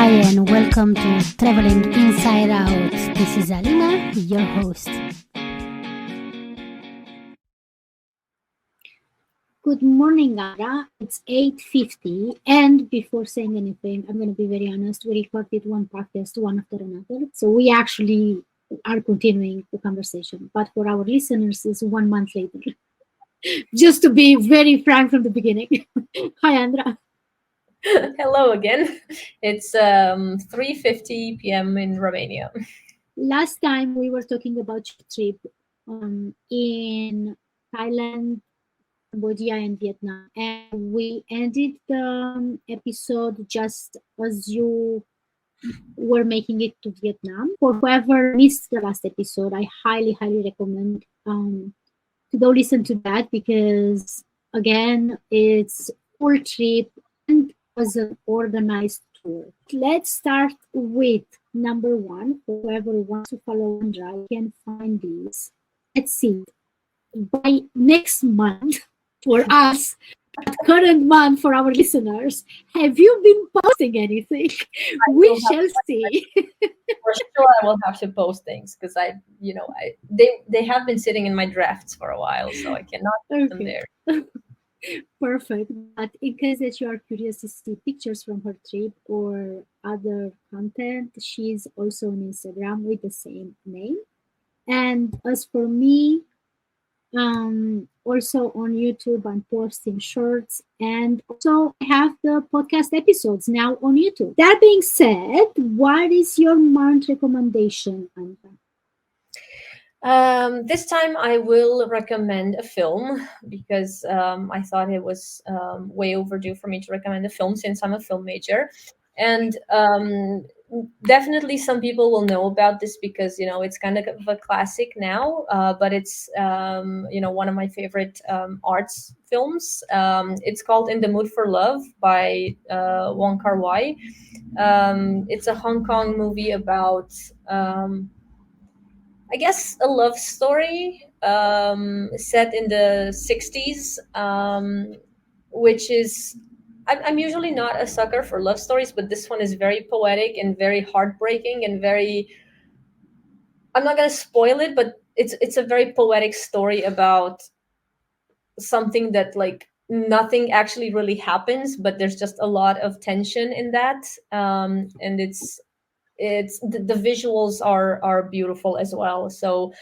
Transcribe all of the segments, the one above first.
Hi and welcome to Traveling Inside Out. This is Alina, your host. Good morning, Andra. It's 8:50, and before saying anything, I'm going to be very honest. We recorded one podcast one after another, so we actually are continuing the conversation. But for our listeners, it's 1 month later. Just to be very frank from the beginning. Hi, Andra. Hello again. It's 3:50 p.m. in Romania. Last time we were talking about your trip in Thailand, Cambodia, and Vietnam, and we ended the episode just as you were making it to Vietnam. For whoever missed the last episode, I highly recommend to go listen to that because again, it's full trip and was an organized tour. Let's start with number one. For whoever wants to follow Andra, you can find this. Let's see. By next month, for us, but current month for our listeners, have you been posting anything? We shall see. For sure, I will have to post things because they have been sitting in my drafts for a while, so I cannot put them there. Perfect. But in case that you are curious to see pictures from her trip or other content, she's also on Instagram with the same name. And as for me, also on YouTube, I'm posting shorts, and also I have the podcast episodes now on YouTube. That being said, what is your month recommendation, Andra? This time I will recommend a film because I thought it was way overdue for me to recommend a film since I'm a film major. And definitely some people will know about this because, it's kind of a classic now, but it's, one of my favorite arts films. It's called In the Mood for Love by Wong Kar-wai. It's a Hong Kong movie about... I guess a love story set in the 60s, which is, I'm usually not a sucker for love stories, but this one is very poetic and very heartbreaking and very, I'm not going to spoil it, but it's a very poetic story about something that like nothing actually really happens, but there's just a lot of tension in that. And it's the visuals are beautiful as well, so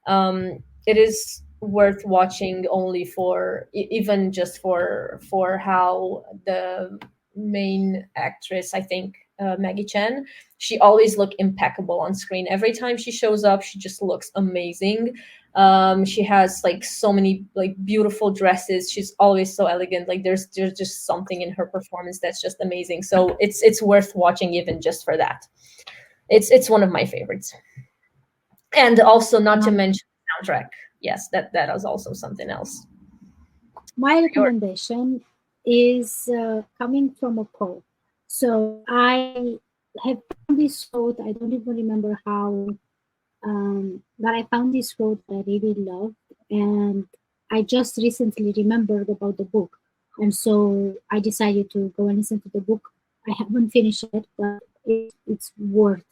it is worth watching only for even just for how the main actress, I think Maggie Chen, she always look impeccable on screen. Every time she shows up, she just looks amazing. She has like so many like beautiful dresses. She's always so elegant. Like there's just something in her performance that's just amazing, so it's worth watching even just for that. It's one of my favorites. And also, not to mention the soundtrack. Yes, that is also something else. My recommendation is coming from a quote. So I have found this quote. I don't even remember how, but I found this quote that I really loved, and I just recently remembered about the book, and so I decided to go and listen to the book. I haven't finished it, but it's worth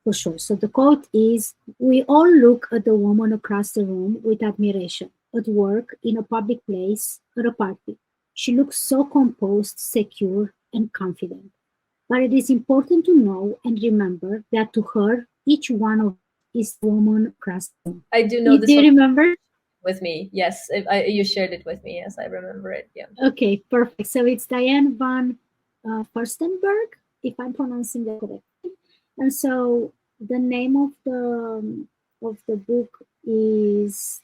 for sure. So the quote is: "We all look at the woman across the room with admiration, at work, in a public place, at a party. She looks so composed, secure, and confident. But it is important to know and remember that to her, each one of us is the woman across the room." I do know this. Do you remember? With me, yes. You shared it with me. Yes, I remember it. Yeah. Okay, perfect. So it's Diane van Furstenberg, if I'm pronouncing that correctly. And so the name of the book is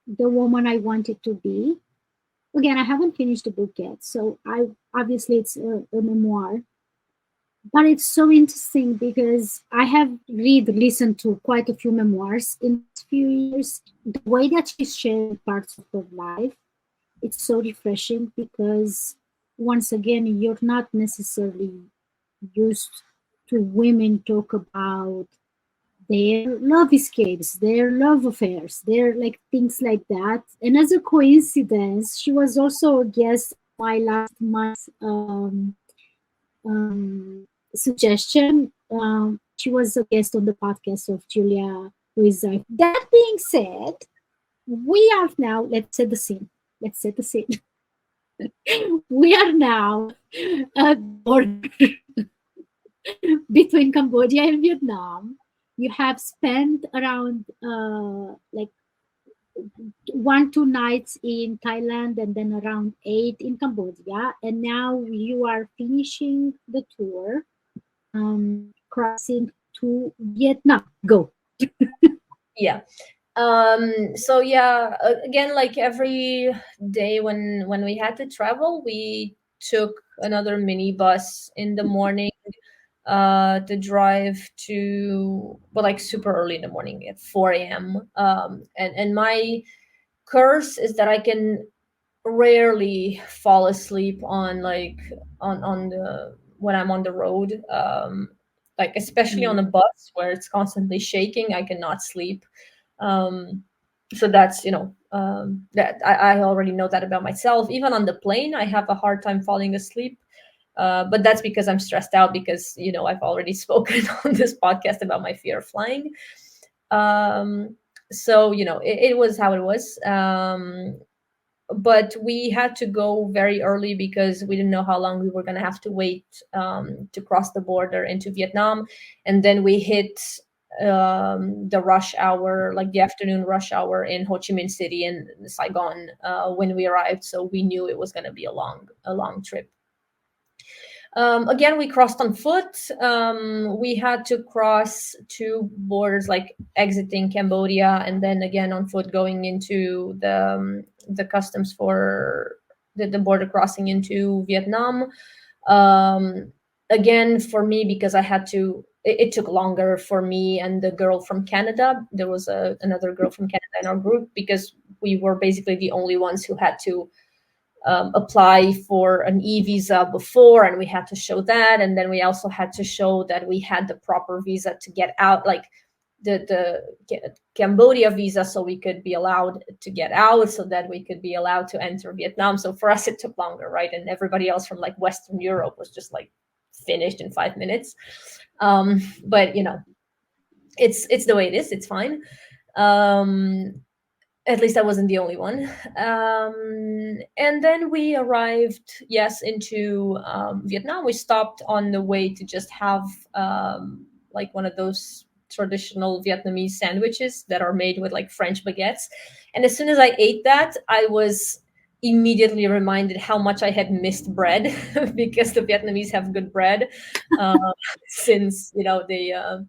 The Woman I Wanted to Be. Again, I haven't finished the book yet, so I obviously it's a memoir. But it's so interesting because I have listened to quite a few memoirs in a few years. The way that she shared parts of her life, it's so refreshing because once again, you're not necessarily used to women talk about their love escapes, their love affairs, their like things like that. And as a coincidence, she was also a guest on my last month's suggestion. She was a guest on the podcast of Julia Ruiz. That being said, we are now, let's set the scene. Let's set the scene. We are now at the border between Cambodia and Vietnam. You have spent around like 1-2 nights in Thailand and then around 8 in Cambodia, and now you are finishing the tour, crossing to Vietnam. Go. Yeah. So yeah, again, like every day when we had to travel, we took another minibus in the morning to drive to, well, like super early in the morning at 4 a.m. And my curse is that I can rarely fall asleep on like on the when I'm on the road. Like especially on a bus where it's constantly shaking, I cannot sleep. um so that's, that I already know that about myself. Even on the plane I have a hard time falling asleep, but that's because I'm stressed out, because I've already spoken on this podcast about my fear of flying. So it was how it was. But we had to go very early because we didn't know how long we were going to have to wait to cross the border into Vietnam. And then we hit the rush hour, like the afternoon rush hour in Ho Chi Minh City and Saigon when we arrived. So we knew it was going to be a long trip. Again, we crossed on foot. We had to cross two borders, like exiting Cambodia, and then again on foot going into the customs for the border crossing into Vietnam. Again, for me, because I had to, it took longer for me and the girl from Canada. There was another girl from Canada in our group, because we were basically the only ones who had to apply for an e-visa before, and we had to show that. And then we also had to show that we had the proper visa to get out, like the Cambodia visa, so we could be allowed to get out, so that we could be allowed to enter Vietnam. So for us it took longer, right? And everybody else from like Western Europe was just like finished in 5 minutes. But it's the way it is. It's fine. At least I wasn't the only one. And then we arrived, yes, into Vietnam. We stopped on the way to just have like one of those traditional Vietnamese sandwiches that are made with like French baguettes. And as soon as I ate that, I was immediately reminded how much I had missed bread because the Vietnamese have good bread since the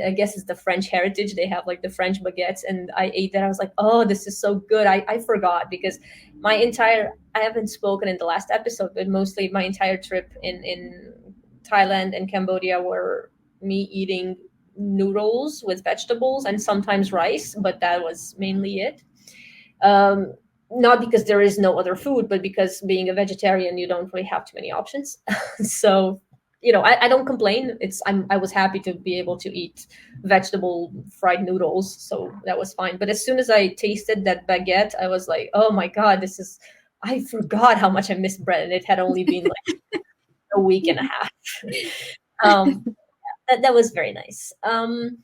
I guess it's the French heritage. They have like the French baguettes, and I ate that. I was like, oh, this is so good. I forgot, because I haven't spoken in the last episode, but mostly my entire trip in Thailand and Cambodia were me eating noodles with vegetables and sometimes rice, but that was mainly it. Um, Not because there is no other food, but because being a vegetarian, you don't really have too many options. So I don't complain. I was happy to be able to eat vegetable fried noodles, so that was fine. But as soon as I tasted that baguette, I was like, oh my god, I forgot how much I missed bread, and it had only been like a week and a half. That was very nice. And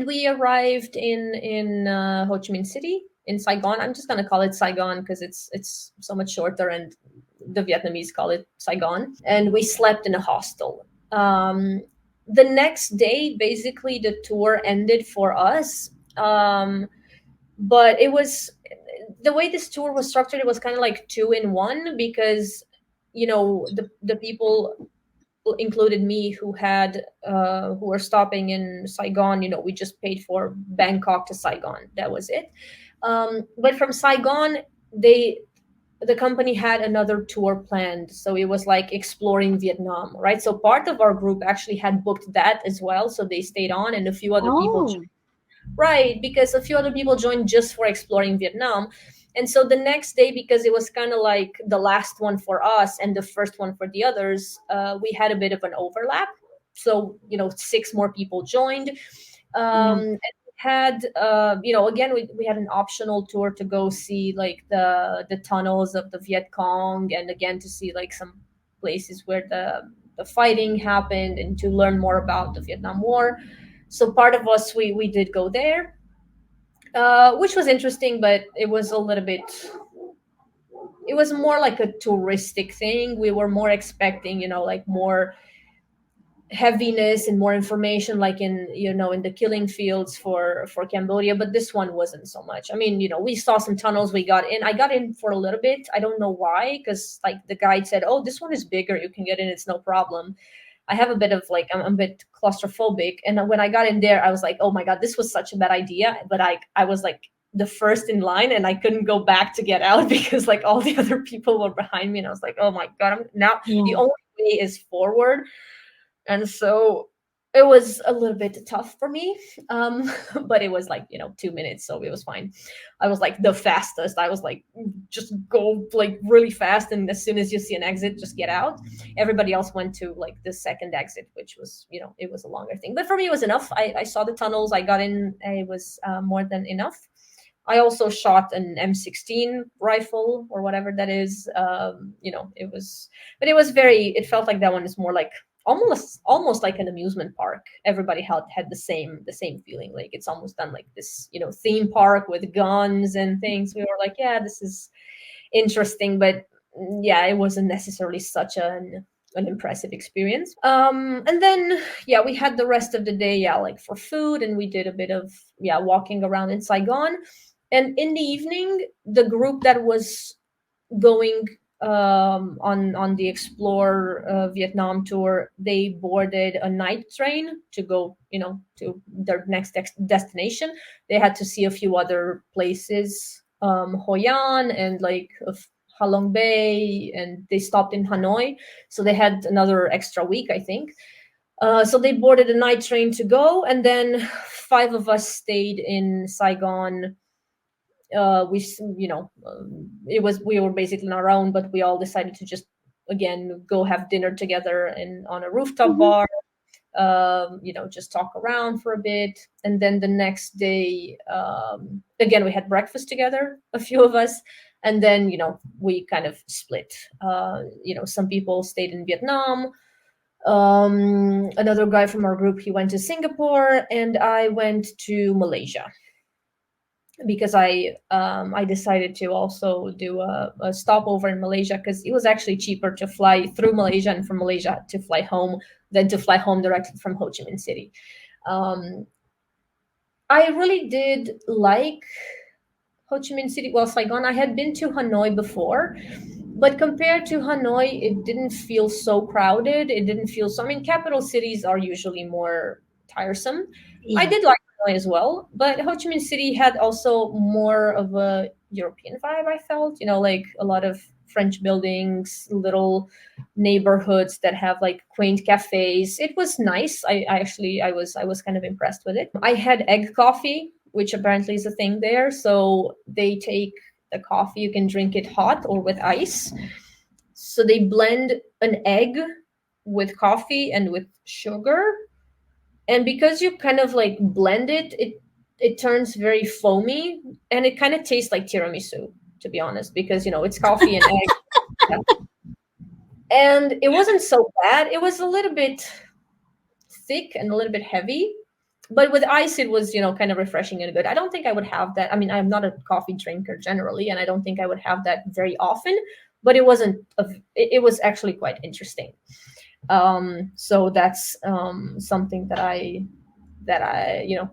we arrived in Ho Chi Minh City, in Saigon. I'm just gonna call it Saigon because it's so much shorter, and the Vietnamese call it Saigon. And we slept in a hostel. The next day, basically, the tour ended for us. But it was the way this tour was structured. It was kind of like two in one, because the people included me who were stopping in Saigon. We just paid for Bangkok to Saigon. That was it. But from Saigon, the company had another tour planned, so it was like exploring Vietnam, right? So part of our group actually had booked that as well, so they stayed on, and a few other people Oh, right, because a few other people joined just for exploring Vietnam. And so the next day, because it was kind of like the last one for us and the first one for the others, we had a bit of an overlap. So, six more people joined. yeah. And we had, again, we had an optional tour to go see like the tunnels of the Viet Cong, and again to see like some places where the fighting happened and to learn more about the Vietnam War. So part of us, we did go there, which was interesting, but it was a little bit, it was more like a touristic thing. We were more expecting, like more heaviness and more information, like in, in the killing fields for Cambodia, but this one wasn't so much. I mean, we saw some tunnels. I got in for a little bit. I don't know why, because like the guide said, oh, this one is bigger, you can get in, it's no problem. I have a bit of like, I'm a bit claustrophobic, and when I got in there, I was like, oh my god, this was such a bad idea. But I was like the first in line, and I couldn't go back to get out because like all the other people were behind me, and I was like, oh my god, I'm now the Yeah. only way is forward. And so it was a little bit tough for me, but it was like 2 minutes, so it was fine. I was like the fastest. I was like, just go like really fast, and as soon as you see an exit, just get out. Everybody else went to like the second exit, which was, it was a longer thing, but for me it was enough. I saw the tunnels, I got in, it was more than enough. I also shot an M16 rifle or whatever that is. It was, but it was it felt like that one is more like almost like an amusement park. Everybody had the same feeling. Like it's almost done like this, theme park with guns and things. We were like, yeah, this is interesting, but yeah, it wasn't necessarily such an impressive experience. And then yeah, we had the rest of the day, yeah, like for food, and we did a bit of walking around in Saigon. And in the evening, the group that was going on the Explore Vietnam tour, they boarded a night train to go, to their next destination. They had to see a few other places, Hoi An and like Halong Bay, and they stopped in Hanoi. So they had another extra week, I think. So they boarded a night train to go, and then 5 of us stayed in Saigon. We it was, we were basically on our own, but we all decided to just again go have dinner together and on a rooftop Mhm. bar, just talk around for a bit. And then the next day, again we had breakfast together, a few of us, and then we kind of split. Some people stayed in Vietnam. Another guy from our group, he went to Singapore, and I went to Malaysia, because I decided to also do a stopover in Malaysia, because it was actually cheaper to fly through Malaysia and from Malaysia to fly home than to fly home directly from Ho Chi Minh City. Um, I really did like Ho Chi Minh City. Well, Saigon, I had been to Hanoi before, but compared to Hanoi, it didn't feel so crowded. It didn't feel so. I mean, capital cities are usually more tiresome. I Yeah. did like Hanoi as well, but Ho Chi Minh City had also more of a European vibe. I felt, like a lot of French buildings, little neighborhoods that have like quaint cafes. It was nice. I was kind of impressed with it. I had egg coffee, which apparently is a thing there. So they take the coffee, you can drink it hot or with ice. So they blend an egg with coffee and with sugar, and because you kind of like blend it turns very foamy, and it kind of tastes like tiramisu, to be honest, because it's coffee and egg. Yeah. And it wasn't so bad. It was a little bit thick and a little bit heavy, but with ice it was kind of refreshing and good. I don't think I would have that. I mean, I'm not a coffee drinker generally, and I don't think I would have that very often, but it wasn't it was actually quite interesting. So that's something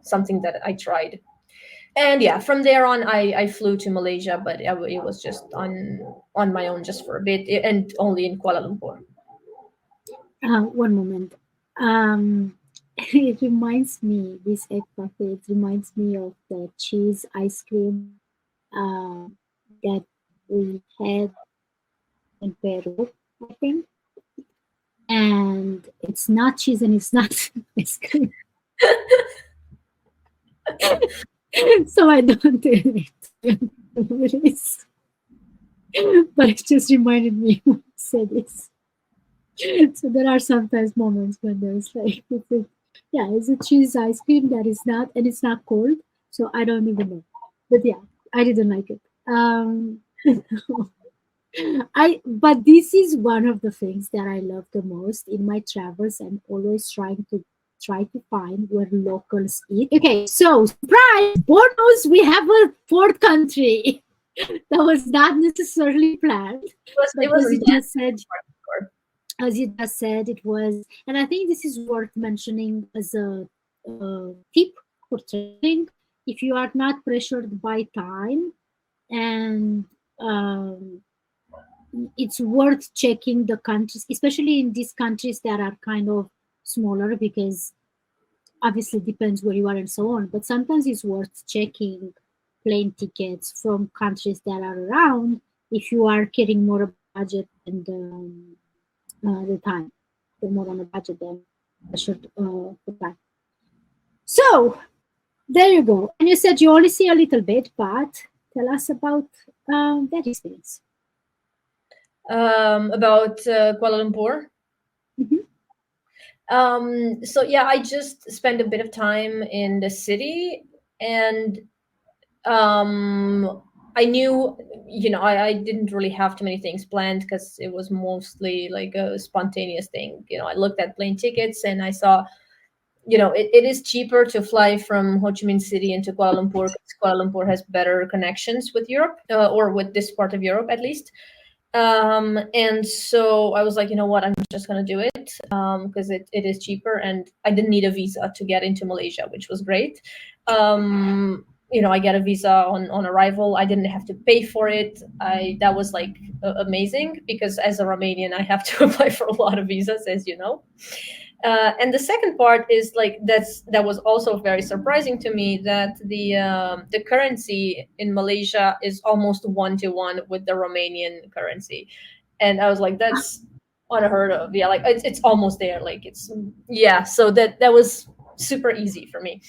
something that I tried. And yeah, from there on, I flew to Malaysia, but it was just on my own, just for a bit, and only in Kuala Lumpur. One moment. Um, it reminds me, this egg buffet, it reminds me of the cheese ice cream um, that we had in Peru, I think. And it's not cheese and it's not ice cream. So I don't do it is. But it just reminded me when you said this. So there are sometimes moments when there's like, it's a cheese ice cream that is not, and it's not cold. So I don't even know. But yeah, I didn't like it. But this is one of the things that I love the most in my travels. I'm always try to find where locals eat. Okay, so surprise, bonus, we have a fourth country. That was not necessarily planned, It but wasn't planned before. as you just said, it was, and I think this is worth mentioning as a tip for traveling. If you are not pressured by time, and um, it's worth checking the countries, especially in these countries that are kind of smaller, because obviously depends where you are and so on. But sometimes it's worth checking plane tickets from countries that are around if you are caring more about budget and the time. You're more on a budget than pressured for time. So there you go. And you said you only see a little bit, but tell us about that experience. About Kuala Lumpur. Mhm. So yeah, I just spent a bit of time in the city, and I knew, I didn't really have too many things planned because it was mostly like a spontaneous thing. I looked at plane tickets and I saw, it is cheaper to fly from Ho Chi Minh City into Kuala Lumpur because Kuala Lumpur has better connections with Europe, or with this part of Europe at least. And so I was like, you know what, I'm just gonna do it, because it is cheaper, and I didn't need a visa to get into Malaysia, which was great. I get a visa on arrival. I didn't have to pay for it. I That was like amazing, because as a Romanian I have to apply for a lot of visas, as you know. And the second part is like that was also very surprising to me, that the currency in Malaysia is almost 1-to-1 with the Romanian currency, and I was like, that's unheard of. Yeah, like it's almost there. Like it's yeah. So that was super easy for me.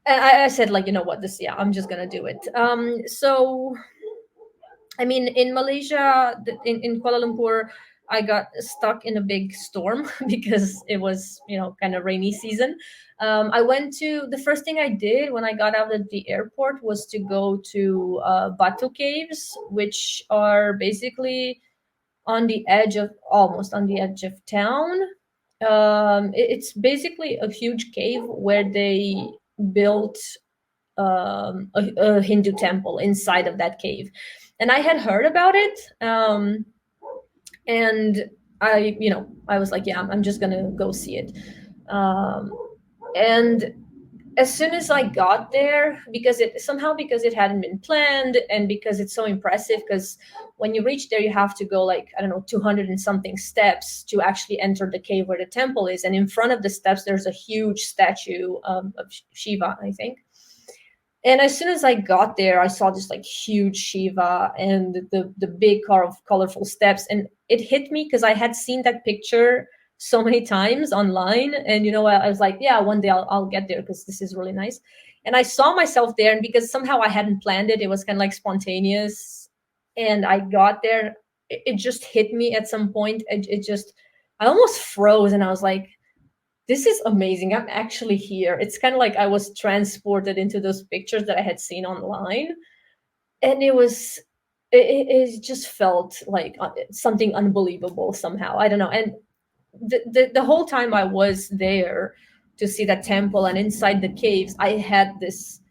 And I said, like, you know what, this, yeah, I'm just gonna do it. So I mean, in Malaysia, in Kuala Lumpur, I got stuck in a big storm because it was, kind of rainy season. I went to The first thing I did when I got out of the airport was to go to Batu Caves, which are basically almost on the edge of town. It's basically a huge cave where they built a Hindu temple inside of that cave, and I had heard about it, and I was like, yeah, I'm just gonna go see it, um, and as soon as I got there, because it hadn't been planned, and because it's so impressive, because when you reach there, you have to go like, I don't know, 200 and something steps to actually enter the cave where the temple is, and in front of the steps there's a huge statue of Shiva, I think. And as soon as I got there, I saw this like huge Shiva and the big colorful steps, and it hit me because I had seen that picture so many times online, and I was like, yeah, one day I'll get there because this is really nice. And I saw myself there, and because somehow I hadn't planned it, it was kind of like spontaneous, and I got there. It just hit me at some point. I almost froze, and I was like, this is amazing. I'm actually here. It's kind of like I was transported into those pictures that I had seen online. And it just felt like something unbelievable somehow. I don't know. And the whole time I was there to see that temple and inside the caves, I had this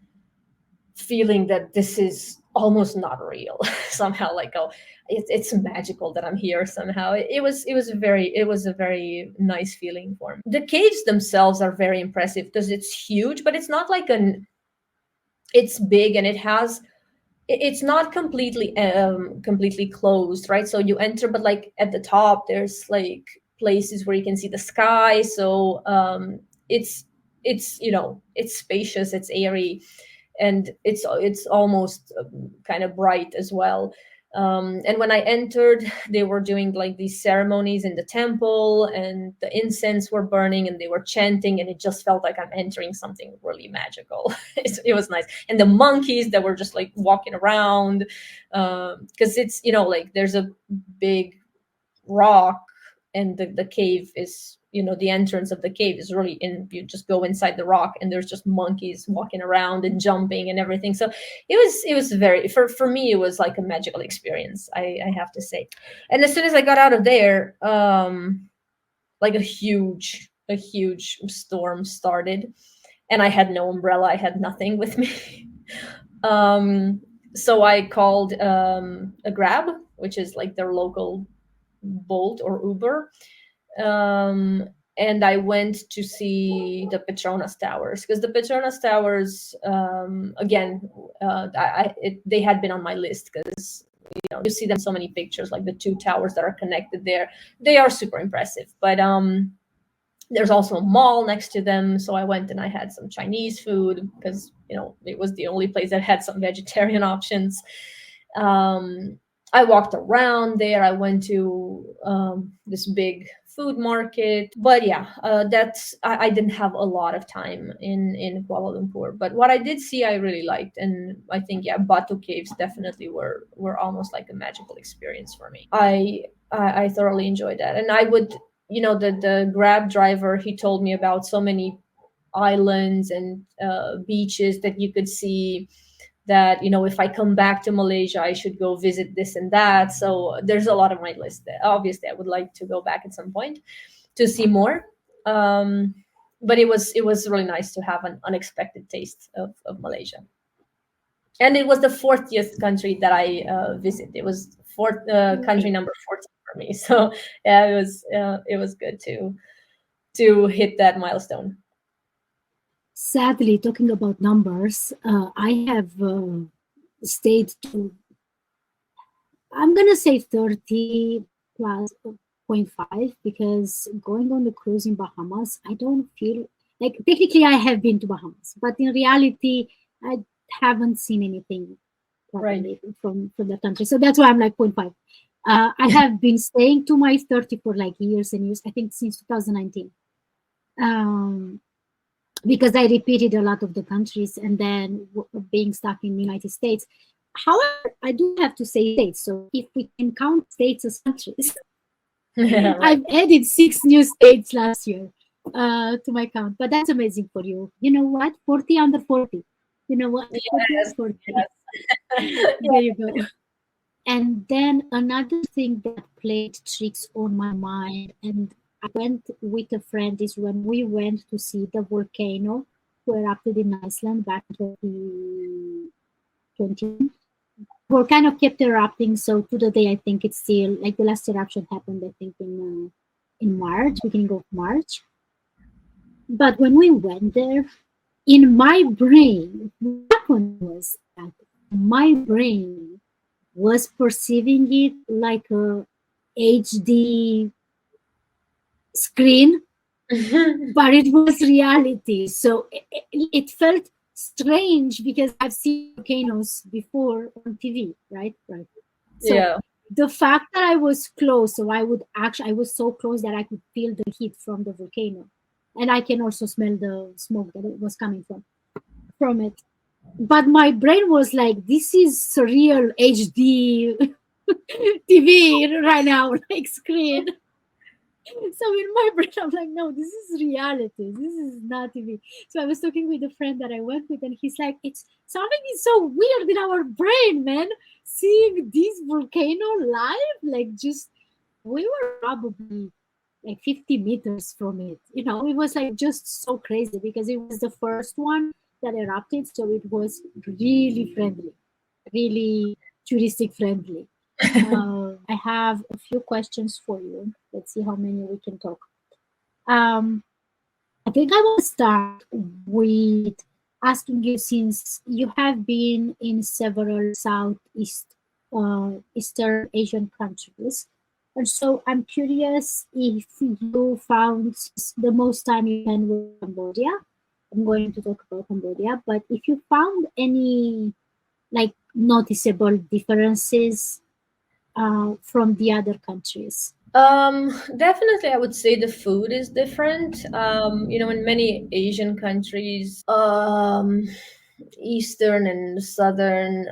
feeling that this is almost not real somehow, like, oh, it's magical that I'm here somehow. It was a very nice feeling for me. The caves themselves are very impressive because it's huge, but it's not like it's big, and it's not completely closed, right? So you enter, but like at the top there's like places where you can see the sky. So it's spacious, it's airy, and it's almost kind of bright as well. And when I entered, they were doing like these ceremonies in the temple, and the incense were burning, and they were chanting, and it just felt like I'm entering something really magical. It was nice. And the monkeys that were just like walking around, because it's like there's a big rock, and the cave is the entrance of the cave is really in, you just go inside the rock and there's just monkeys walking around and jumping and everything. So it was very, for me, it was like a magical experience, I have to say. And as soon as I got out of there, like a huge storm started, and I had no umbrella, I had nothing with me. So I called a Grab, which is like their local Bolt or Uber. um, and I went to see the Petronas Towers, because the Petronas Towers, again, they had been on my list, because you see them in so many pictures, like the two towers that are connected there. They are super impressive, but there's also a mall next to them, so I went and I had some Chinese food, because it was the only place that had some vegetarian options. um, I walked around there. I went to this big food market. But yeah, I didn't have a lot of time in Kuala Lumpur. But what I did see, I really liked, and I think, yeah, Batu Caves definitely were almost like a magical experience for me. I thoroughly enjoyed that, and I would, the Grab driver, he told me about so many islands and beaches that you could see, that if I come back to Malaysia, I should go visit this and that. So there's a lot on my list that obviously I would like to go back at some point to see more. But it was really nice to have an unexpected taste of Malaysia. And it was the 40th country that I visited. It was fourth country number 14 for me. So yeah, it was good to hit that milestone. Sadly, talking about numbers, I have stayed to, I'm going to say 30 plus 0.5, because going on the cruise in Bahamas, I don't feel like, technically I have been to Bahamas, but in reality, I haven't seen anything properly from the country. So that's why I'm like 0.5. I have been staying to my 30 for like years and years, I think since 2019. Because I repeated a lot of the countries, and then being stuck in the United States. However, I do have to say states. So if we can count states as countries, Yeah, right. I've added 6 new states last year to my count. But that's amazing for you. You know what? 40 under 40. You know what? 40 under 40. Yes. There you go. And then another thing that played tricks on my mind, and I went with a friend, is when we went to see the volcano who erupted in Iceland back in 2020. Volcano kept erupting, so to the day, I think it's still, like, the last eruption happened, I think, in March, beginning of March. But when we went there, in my brain, what happened was that my brain was perceiving it like a HD screen, but it was reality. So it felt strange, because I've seen volcanoes before on TV, right? So Yeah. the fact that I was close, so I was so close that I could feel the heat from the volcano, and I can also smell the smoke that it was coming from it. But my brain was like, this is surreal HD TV right now, like screen. So in my brain, I'm like, no, this is reality. This is not TV. So I was talking with a friend that I went with, and he's like, it's something is so weird in our brain, man. Seeing this volcano live, like, just, we were probably like 50 meters from it. It was like just so crazy, because it was the first one that erupted. So it was really friendly, really touristic friendly. I have a few questions for you. Let's see how many we can talk. I think I will start with asking you, since you have been in several Eastern Asian countries. And so I'm curious if you found, the most time you spent with Cambodia. I'm going to talk about Cambodia, but if you found any, like, noticeable differences from the other countries. Definitely, I would say the food is different. In many Asian countries, Eastern and Southern,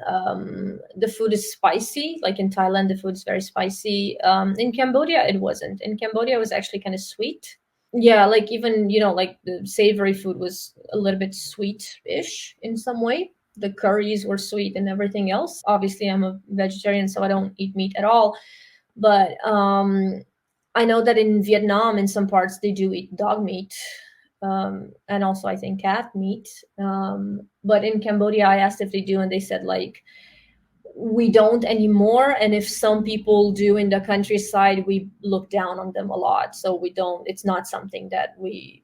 the food is spicy. Like in Thailand, the food is very spicy. In Cambodia, it wasn't. In Cambodia, it was actually kind of sweet. Yeah, like even, like the savory food was a little bit sweet-ish in some way. The curries were sweet and everything else. Obviously, I'm a vegetarian, so I don't eat meat at all. But I know that in Vietnam, in some parts, they do eat dog meat, and also I think cat meat. But in Cambodia, I asked if they do, and they said like we don't anymore. And if some people do in the countryside, we look down on them a lot. So we don't. It's not something that we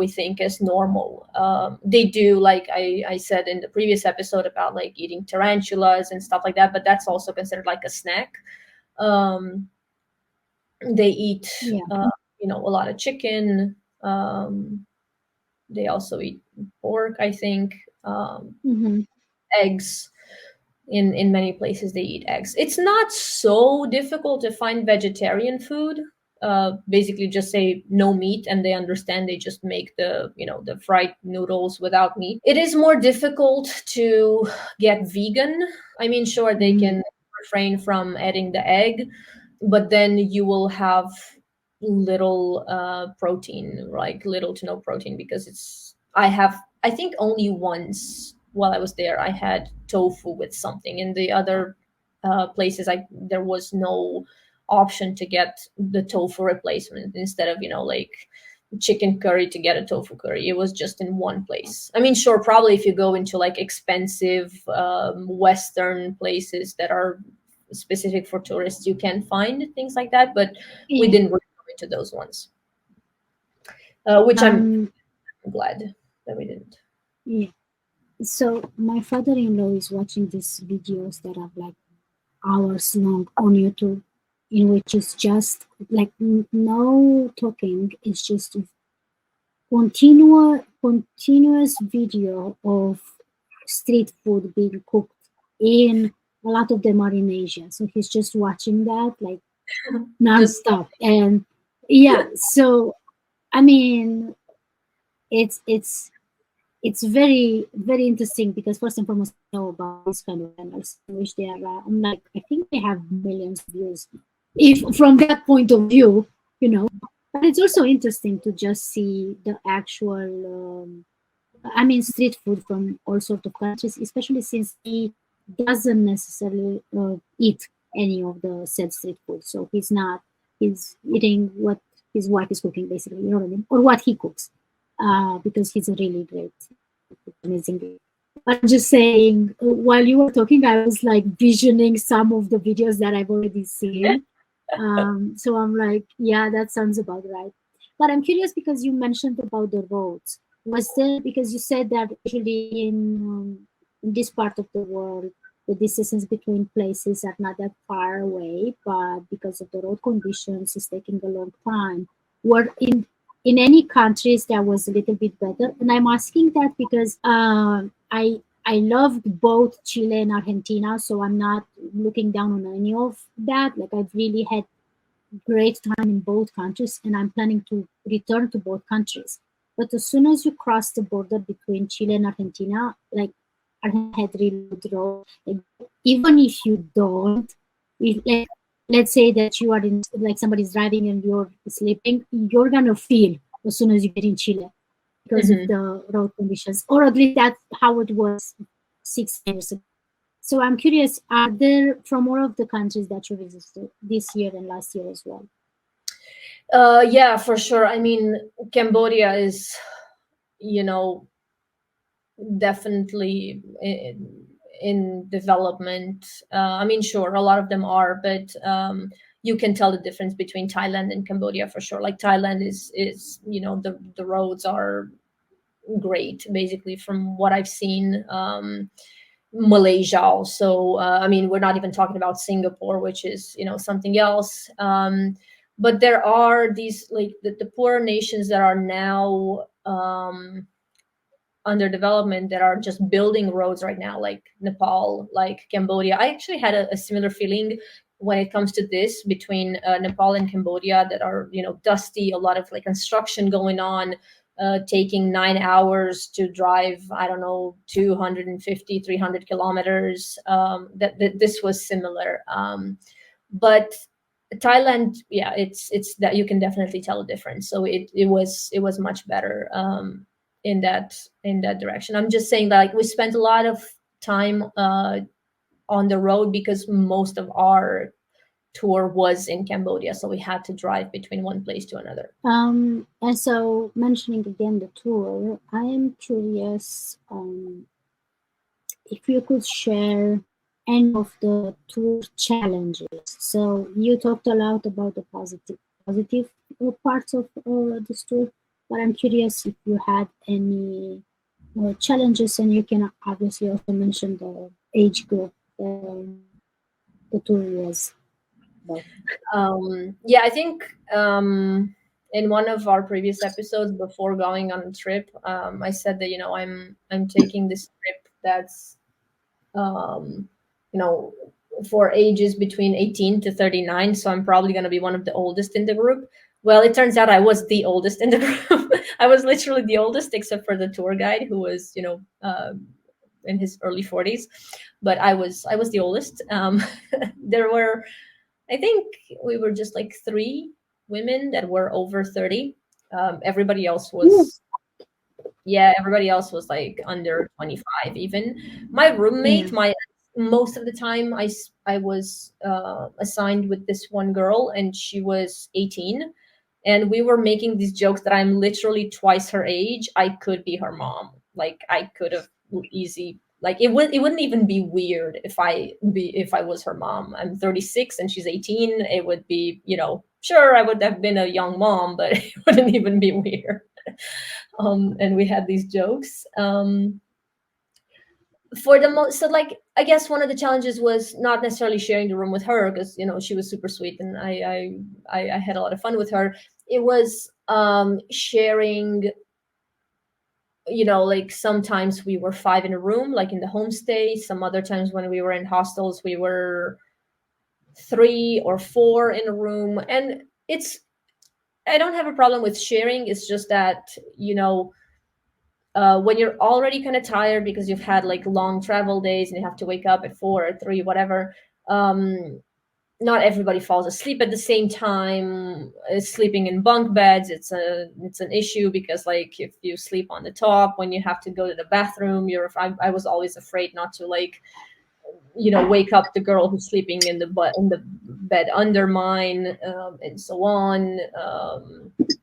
think is normal. They do, like I said in the previous episode about like eating tarantulas and stuff like that, but that's also considered like a snack. Um, they eat, Yeah. a lot of chicken. They also eat pork, I think. Mm-hmm. Eggs. In many places, they eat eggs. It's not so difficult to find vegetarian food. Basically, just say no meat, and they understand. They just make the fried noodles without meat. It is more difficult to get vegan. I mean, sure, they Mm-hmm. can refrain from adding the egg, but then you will have little protein, like little to no protein, because I think only once while I was there I had tofu with something. In the other places, there was no option to get the tofu replacement instead of like chicken curry to get a tofu curry. It was just in one place. I mean, sure, probably if you go into like expensive Western places that are specific for tourists, you can find things like that, but we Yeah. didn't really go into those ones, which I'm Um. glad that we didn't. Yeah. So my father-in-law is watching these videos that are like hours long on YouTube, in which is just like no talking. It's just continuous video of street food being cooked in, a lot of them are in Asia. So he's just watching that like Just nonstop. And yeah, so I mean it's very very interesting because first and foremost I know about these kind of channels in which they are I'm like I think they have millions of views if from that point of view, you know. But it's also interesting to just see the actual I mean street food from all sorts of countries, especially since he doesn't necessarily eat any of the said street food, so he's eating what his wife is cooking basically, you know what I mean, or what he cooks, because he's a really great, amazing. But I'm just saying, while you were talking, I was like visioning some of the videos that I've already seen. So I'm like, yeah, that sounds about right. But I'm curious because you mentioned about the roads. Was there, because you said that usually in this part of the world, the distance between places are not that far away, but because of the road conditions, it's taking a long time. Were in any countries that was a little bit better? And I'm asking that because I loved both Chile and Argentina, so I'm not looking down on any of that. Like I've really had great time in both countries, and I'm planning to return to both countries. But as soon as you cross the border between Chile and Argentina, like Argentina had really good roads. Like, even if you don't, if like let's say that you are in like somebody's driving and you're sleeping, you're gonna feel as soon as you get in Chile because of Mhm. the road conditions, or at least that's how it was 6 years ago. So I'm curious, are there from all of the countries that you visited this year and last year as well? Yeah, for sure. I mean, Cambodia is, you know, definitely in development. I mean, sure, a lot of them are, but you can tell the difference between Thailand and Cambodia for sure. Like Thailand is the roads are great, basically from what I've seen. Malaysia also. I mean, we're not even talking about Singapore, which is something else. But there are these like the poorer nations that are now under development that are just building roads right now, like Nepal, like Cambodia. I actually had a similar feeling when it comes to this between Nepal and Cambodia that are dusty, a lot of like construction going on, taking 9 hours to drive, I don't know, 250, 300 kilometers. That this was similar. But Thailand, yeah, it's that you can definitely tell a difference. So it was much better in that direction. I'm just saying that, like, we spent a lot of time on the road because most of our tour was in Cambodia, so we had to drive between one place to another. And so mentioning again the tour, I am curious if you could share any of the tour challenges. So you talked a lot about the positive parts of this tour, but I'm curious if you had any challenges, and you can obviously also mention the age group the tour was about. Yeah, I think in one of our previous episodes before going on a trip, I said that, I'm taking this trip that's um, you know for ages between 18 to 39, so I'm probably going to be one of the oldest in the group. Well, it turns out I was the oldest in the group. I was literally the oldest, except for the tour guide, who was, in his early 40s, but I was the oldest. There were, I think, we were just like three women that were over 30. Everybody else Ooh, was, yeah, everybody else was like under 25 even. My yeah. roommate, my most of the time I was assigned with this one girl, and she was 18, and we were making these jokes that I'm literally twice her age. I could be her mom. Like, I could have easy, like, it wouldn't even be weird if I was her mom. I'm 36 and she's 18. It would be, sure, I would have been a young mom, but it wouldn't even be weird. And we had these jokes. For the most, so, like, I guess one of the challenges was not necessarily sharing the room with her, because she was super sweet, and I had a lot of fun with her. It was sharing, like, sometimes we were five in a room, like in the homestay. Some other times when we were in hostels, we were three or four in a room. And I don't have a problem with sharing. It's just that, when you're already kind of tired because you've had like long travel days and you have to wake up at 4 or 3, whatever. Not everybody falls asleep at the same time. Sleeping in bunk beds, it's an issue, because, like, if you sleep on the top when you have to go to the bathroom, I was always afraid not to, like, wake up the girl who's sleeping in the bed under mine, and so on.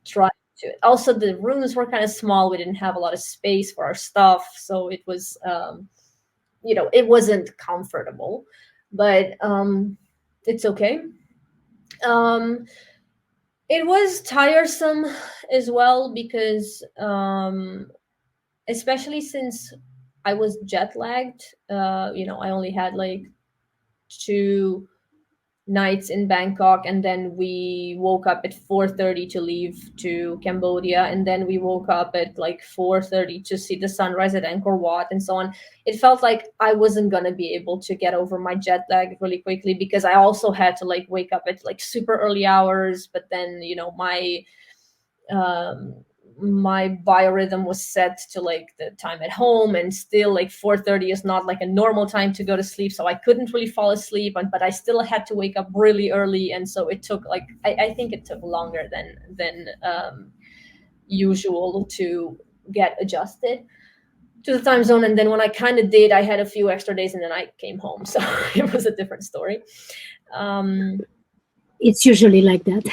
Try to, also, the rooms were kind of small. We didn't have a lot of space for our stuff, so it was, it wasn't comfortable, but it's okay. Um, it was tiresome as well, because especially since I was jet lagged. I only had like 2 nights in Bangkok, and then we woke up at 4:30 to leave to Cambodia, and then we woke up at like 4:30 to see the sunrise at Angkor Wat, and so on. It felt like I wasn't gonna be able to get over my jet lag really quickly, because I also had to like wake up at like super early hours. But then, um my biorhythm was set to like the time at home, and still, like, 4:30 is not like a normal time to go to sleep, so I couldn't really fall asleep, but I still had to wake up really early. And so it took, like, I think it took longer than usual to get adjusted to the time zone. And then when I kind of did, I had a few extra days, and then I came home, so it was a different story. um It's usually like that.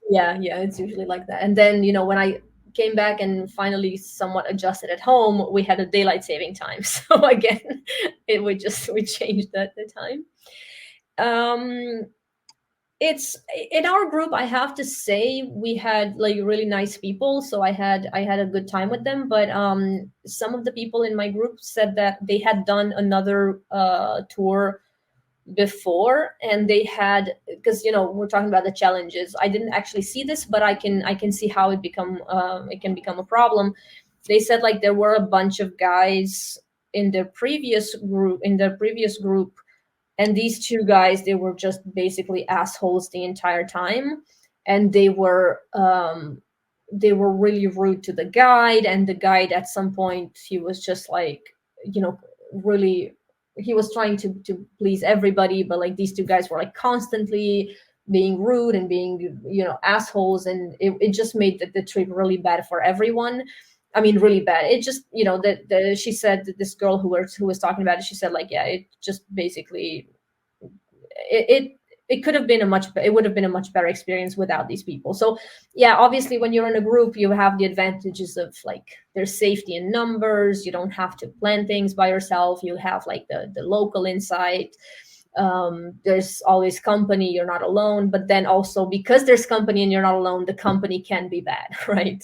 yeah, it's usually like that. And then, when I came back and finally somewhat adjusted at home, we had a daylight saving time. So again, we changed the time. um it's in our group, I have to say, we had like really nice people, so I had a good time with them. But some of the people in my group said that they had done another tour before, and they had, because, we're talking about the challenges. I didn't actually see this, but I can see how it can become a problem. They said, like, there were a bunch of guys in their previous group, and these two guys, they were just basically assholes the entire time. And they were really rude to the guide, and the guide, at some point, he was just like, really, he was trying to please everybody, but like these two guys were like constantly being rude and being, assholes, and it just made the trip really bad for everyone. I mean, really bad. It just, that she said that this girl who was talking about it, she said, like, yeah, it just basically, it could have been it would have been a much better experience without these people. So yeah, obviously when you're in a group, you have the advantages of, like, there's safety in numbers, you don't have to plan things by yourself, you have like the local insight. There's always company, you're not alone, but then also because there's company and you're not alone, the company can be bad. Right.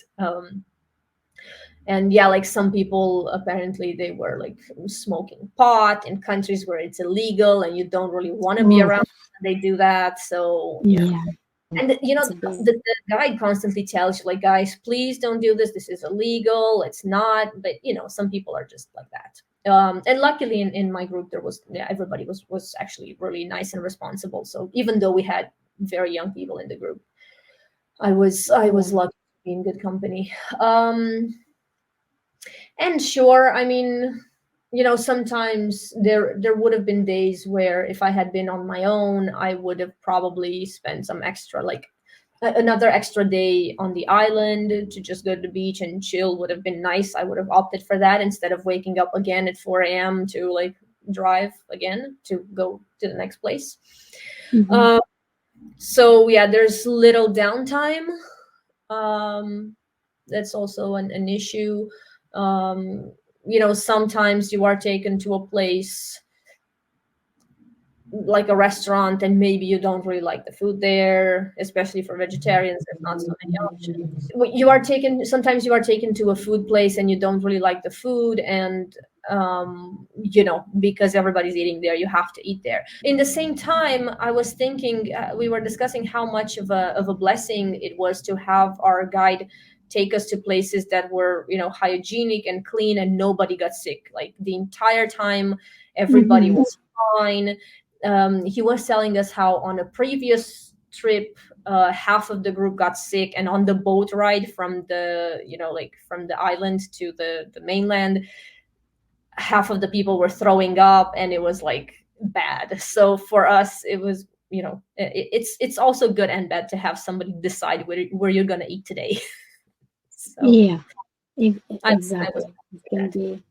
And yeah, like some people apparently they were like smoking pot in countries where it's illegal and you don't really want to be Oh, around when they do that. So yeah. yeah. And It's a big, the guide constantly tells you, like, guys, please don't do this, this is illegal, it's not. But some people are just like that. And luckily in my group there was, yeah, everybody was actually really nice and responsible. So even though we had very young people in the group, I was lucky to be in good company. And sure, I mean, sometimes there would have been days where if I had been on my own, I would have probably spent some extra, like another extra day on the island to just go to the beach and chill would have been nice. I would have opted for that instead of waking up again at 4 a.m. to like drive again to go to the next place. mhm. So yeah, there's little downtime. That's also an issue. Sometimes you are taken to a place like a restaurant and maybe you don't really like the food there, especially for vegetarians, there's not so many options. Sometimes you are taken to a food place and you don't really like the food, and because everybody's eating there, you have to eat there. In the same time, I was thinking, we were discussing how much of a blessing it was to have our guide take us to places that were, hygienic and clean, and nobody got sick. Like the entire time, everybody Mhm. was fine. He was telling us how on a previous trip, half of the group got sick, and on the boat ride from the, like from the island to the mainland, half of the people were throwing up, and it was like bad. So for us, it was, it's also good and bad to have somebody decide where you're gonna eat today. So Yeah, I was exactly. It with can that. be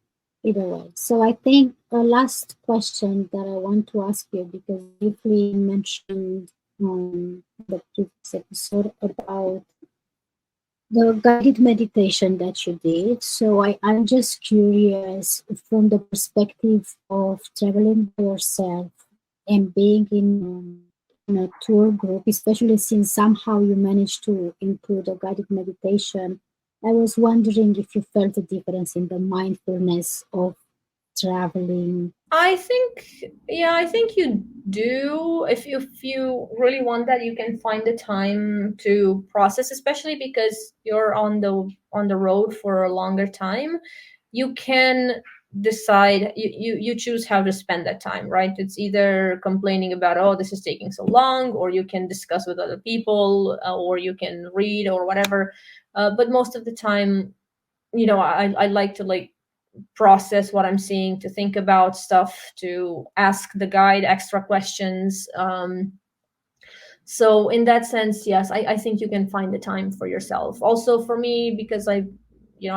either way. So I think a last question that I want to ask you, because briefly mentioned on the previous episode about the guided meditation that you did. So I'm just curious from the perspective of traveling by yourself and being in a tour group, especially since somehow you managed to include a guided meditation. I was wondering if you felt a difference in the mindfulness of traveling. I think you do. If you really want that, you can find the time to process, especially because you're on the road for a longer time. You can decide, you choose how to spend that time, right? It's either complaining about, oh, this is taking so long, or you can discuss with other people, or you can read or whatever. But most of the time, I like to like process what I'm seeing, to think about stuff, to ask the guide extra questions. So in that sense, yes, I think you can find the time for yourself. Also for me, because I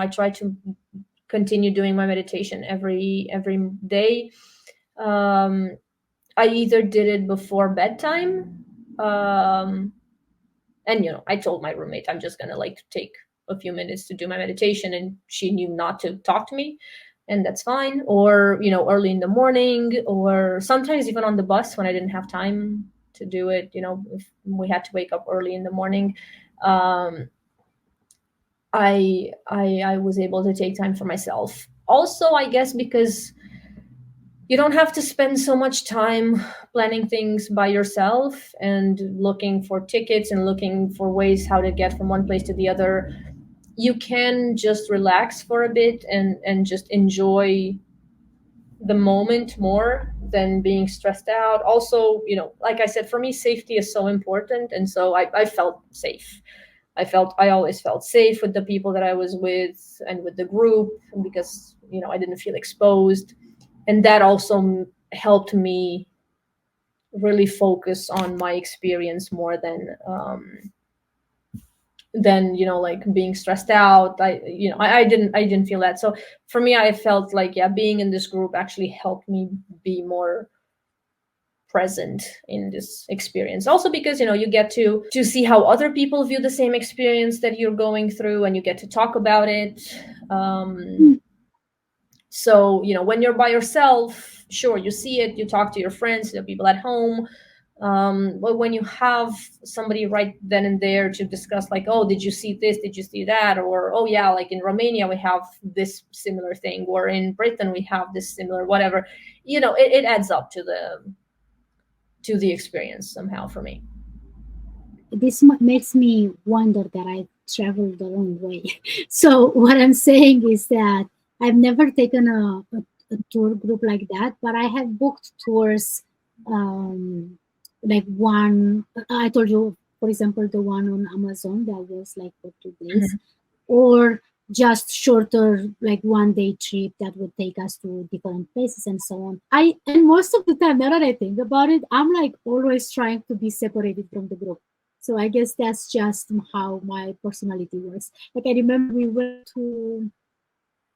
try to continue doing my meditation every day. Um, I either did it before bedtime, and I told my roommate I'm just gonna like take a few minutes to do my meditation, and she knew not to talk to me, and that's fine. Or early in the morning, or sometimes even on the bus when I didn't have time to do it, if we had to wake up early in the morning. Um, I was able to take time for myself. Also, I guess because you don't have to spend so much time planning things by yourself and looking for tickets and looking for ways how to get from one place to the other. You can just relax for a bit and just enjoy the moment more than being stressed out. Also, like I said, for me, safety is so important, and so I felt safe. I always felt safe with the people that I was with and with the group, because I didn't feel exposed, and that also helped me really focus on my experience more than like being stressed out. I didn't feel that. So for me, I felt like, yeah, being in this group actually helped me be more present in this experience, also because you get to see how other people view the same experience that you're going through, and you get to talk about it. Mm. So when you're by yourself, sure, you see it, you talk to your friends, the people at home. But when you have somebody right then and there to discuss, like, oh, did you see this, did you see that, or oh yeah, like in Romania we have this similar thing, or in Britain we have this similar whatever, it adds up to the experience somehow for me. This makes me wonder that I traveled the wrong way. So what I'm saying is that I've never taken a tour group like that, but I have booked tours, like one. I told you, for example, the one on Amazon that was like for 2 days, Mhm. or just shorter, like 1 day trip that would take us to different places and so on. And most of the time, now that I think about it, I'm like always trying to be separated from the group. So I guess that's just how my personality works. Like I remember we went to,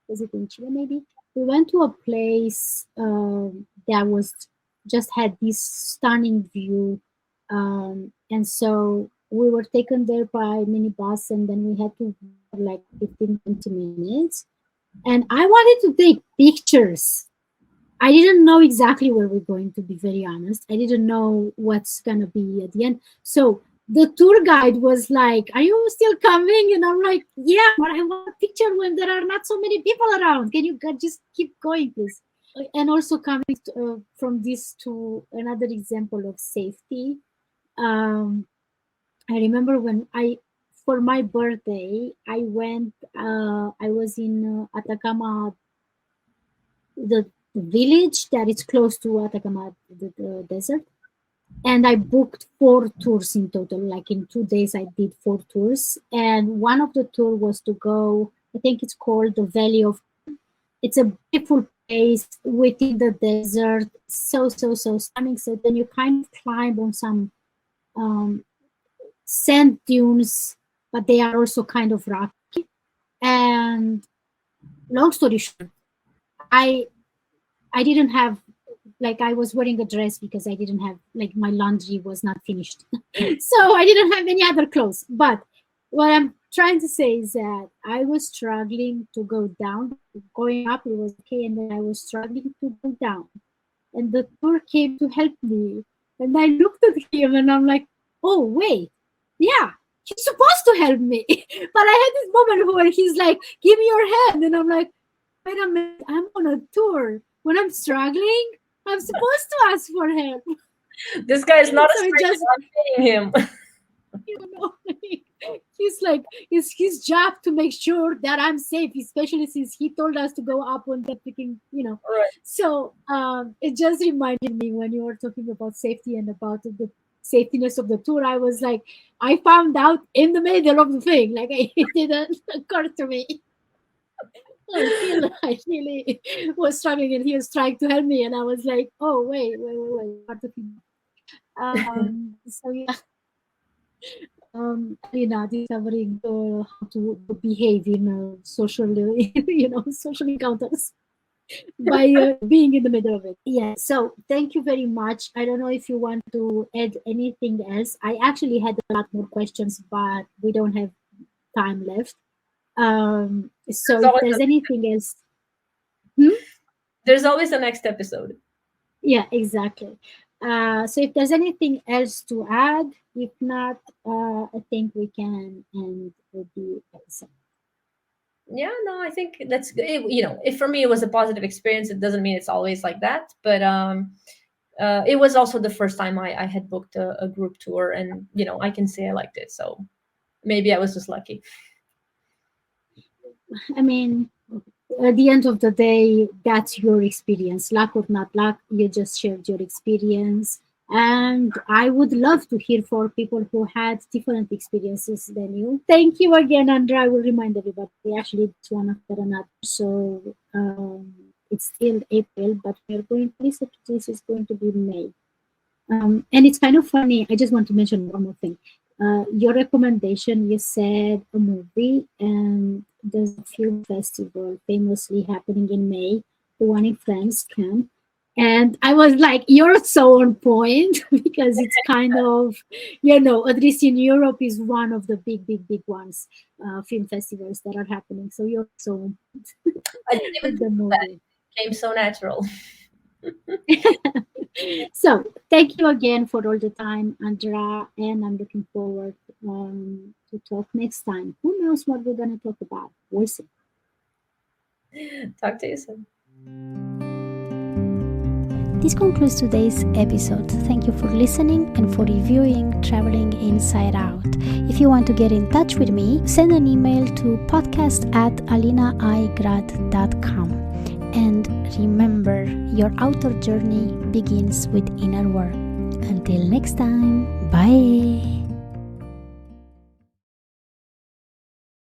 was it in Chile maybe? We went to a place that was just had this stunning view, and so we were taken there by minibus, and then we had to walk like 15-20 minutes, and I wanted to take pictures. I didn't know exactly where we're going, to be very honest. I didn't know what's gonna be at the end. So the tour guide was like, "Are you still coming?" And I'm like, "Yeah, but I want a picture when there are not so many people around. Can you just keep going, please?" And also coming from this to another example of safety. Um, I remember when for my birthday, I went. I was in Atacama, the village that is close to Atacama, the desert. And I booked 4 tours in total. Like in 2 days, I did 4 tours. And one of the tour was to go, I think it's called the Valley of. It's a beautiful place within the desert. So, so, so stunning. So then you kind of climb on some um, sand dunes, but they are also kind of rocky. And long story short, I I didn't have, like, I was wearing a dress because I didn't have, like, my laundry was not finished. So I didn't have any other clothes. But what I'm trying to say is that I was struggling to go down. Going up, it was okay. And then I was struggling to go down. And the tour came to help me. And I looked at him and I'm like, oh, wait, yeah, he's supposed to help me. But I had this moment where he's like, give me your hand. And I'm like, wait a minute, I'm on a tour. When I'm struggling, I'm supposed to ask for help. This guy is not a So it stranger. just, I'm paying him. you know, he's like, it's his job to make sure that I'm safe, especially since he told us to go up on the freaking. Right. So it just reminded me when you were talking about safety and about the safetiness of the tour. I was like, I found out in the middle of the thing. Like, it didn't occur to me until I really was struggling and he was trying to help me. And I was like, oh, wait. What the So yeah, Alina, discovering how to behave in social, social encounters by being in the middle of it. Yeah. So thank you very much. I don't know if you want to add anything else. I actually had a lot more questions, but we don't have time left. So There's if always there's a, anything else, hmm? there's always a next episode. Yeah, exactly. So if there's anything else to add, if not, I think we can end with the episode. Yeah, no, I think that's good. If for me it was a positive experience, it doesn't mean it's always like that. But it was also the first time I had booked a group tour, and I can say I liked it. So maybe I was just lucky. I mean, at the end of the day, that's your experience. Luck or not luck, you just shared your experience. And I would love to hear for people who had different experiences than you. Thank you again, Andra. I will remind everybody. Actually, it's one after another. So it's still April, but we're going to listen to this. Is going to be May. And it's kind of funny. I just want to mention one more thing. Your recommendation, you said a movie, and there's a film festival famously happening in May, the one in France, Cannes. And I was like, you're so on point because it's kind of, at least in Europe, is one of the big ones, film festivals that are happening. So you're so on point I didn't even with the think of that. movie. It came so natural. So thank you again for all the time, Andra, and I'm looking forward to talk next time. Who knows what we're going to talk about? We'll see. Talk to you soon. This concludes today's episode. Thank you for listening and for reviewing Traveling Inside Out. If you want to get in touch with me, send an email to podcast@alinaigrad.com. And remember, your outdoor journey begins with inner work. Until next time, bye.